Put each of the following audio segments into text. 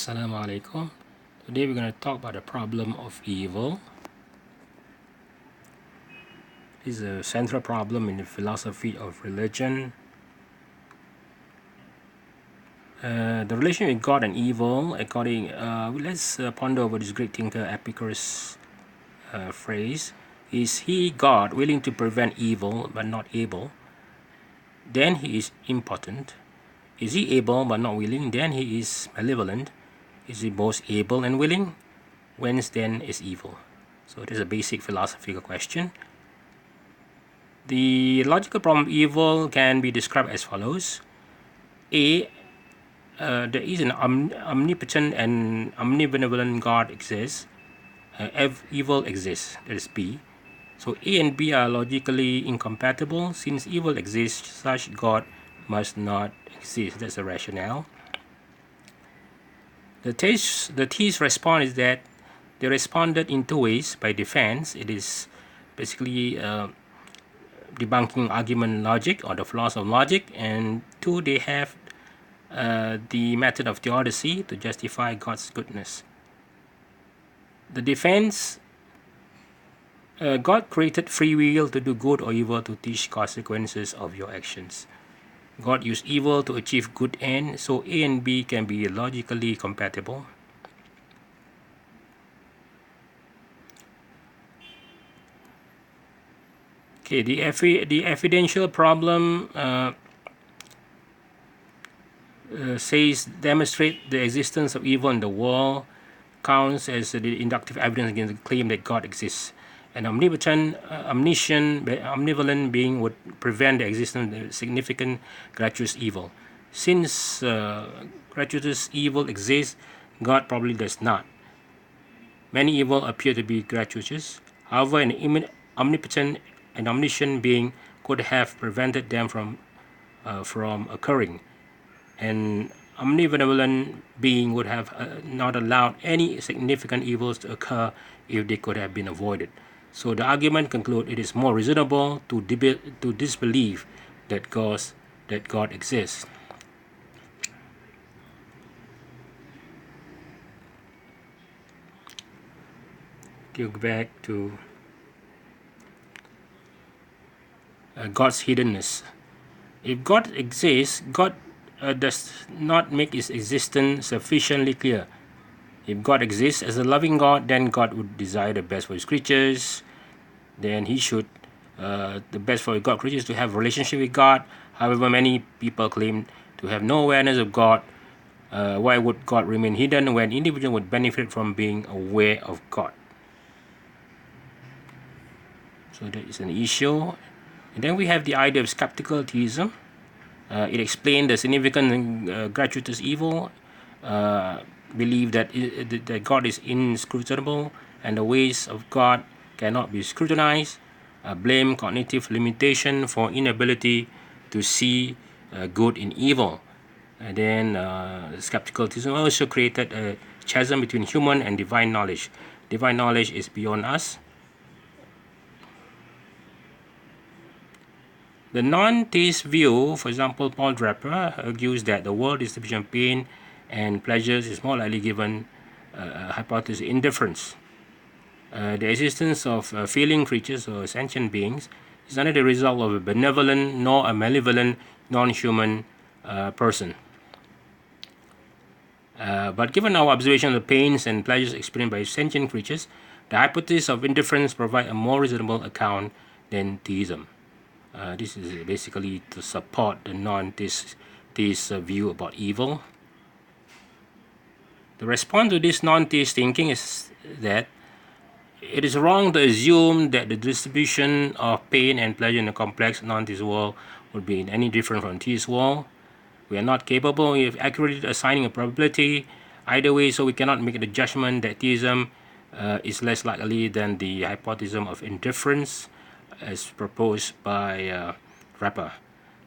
Assalamu alaikum. Today we're going to talk about the problem of evil. This is a central problem in the philosophy of religion. The relation with God and evil, let's ponder over this great thinker Epicurus' phrase. Is he, God, willing to prevent evil but not able? Then he is impotent. Is he able but not willing? Then he is malevolent. Is he both able and willing? Whence then is evil? So it is a basic philosophical question. The logical problem of evil can be described as follows. A. There is an omnipotent and omnibenevolent God exists. Evil exists. That is B. So A and B are logically incompatible. Since evil exists, such God must not exist. That's the rationale. The Theist response is that they responded in two ways. By defense, it is basically debunking argument logic or the flaws of logic, and two, they have the method of theodicy to justify God's goodness. The defense, God created free will to do good or evil to teach consequences of your actions. God used evil to achieve good end, so A and B can be logically compatible. Okay, the evidential problem says demonstrate the existence of evil in the world counts as the inductive evidence against the claim that God exists. An omnipotent, omniscient, omnivalent being would prevent the existence of significant gratuitous evil. Since gratuitous evil exists, God probably does not. Many evil appear to be gratuitous. However, an omnipotent and omniscient being could have prevented them from occurring. An omnibenevolent being would have not allowed any significant evils to occur if they could have been avoided. So the argument concludes it is more reasonable to disbelieve that God exists. Go back to God's hiddenness. If God exists, God does not make his existence sufficiently clear. If God exists as a loving God, then God would desire the best for his creatures. Then he should, the best for God's creatures to have a relationship with God. However, many people claim to have no awareness of God. Why would God remain hidden when individuals would benefit from being aware of God? So that is an issue. And then we have the idea of skeptical theism. It explains the significant gratuitous evil, believe that God is inscrutable and the ways of God cannot be scrutinized, blame cognitive limitation for inability to see good in evil. And then skeptical theism also created a chasm between human and divine knowledge. Divine knowledge is beyond us. The non-theist view, for example, Paul Draper, argues that the world distribution of pain and pleasures is more likely given hypothesis indifference. The existence of feeling creatures or sentient beings is not the result of a benevolent nor a malevolent non-human person. But given our observation of the pains and pleasures experienced by sentient creatures, the hypothesis of indifference provides a more reasonable account than theism. This is basically to support the non-theist view about evil. The response to this non-theist thinking is that it is wrong to assume that the distribution of pain and pleasure in a complex non-theist world would be any different from theist world. We are not capable of accurately assigning a probability either way, so we cannot make the judgment that theism is less likely than the hypothesis of indifference as proposed by Draper.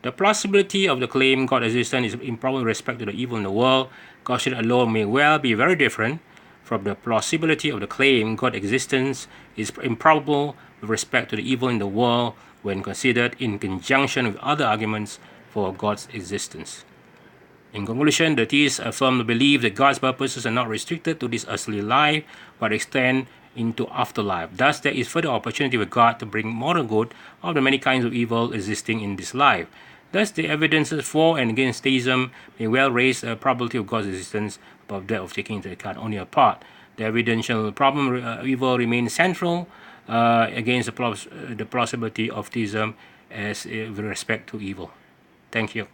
The plausibility of the claim God existence is improbable with respect to the evil in the world. Caution alone may well be very different from the plausibility of the claim God existence is improbable with respect to the evil in the world when considered in conjunction with other arguments for God's existence. In conclusion, the theists affirm the belief that God's purposes are not restricted to this earthly life, but extend into afterlife. Thus, there is further opportunity for God to bring moral good out of the many kinds of evil existing in this life. Thus, the evidences for and against theism may well raise a probability of God's existence above that of taking into account only a part. The evidential problem of evil remains central against the possibility of theism as with respect to evil. Thank you.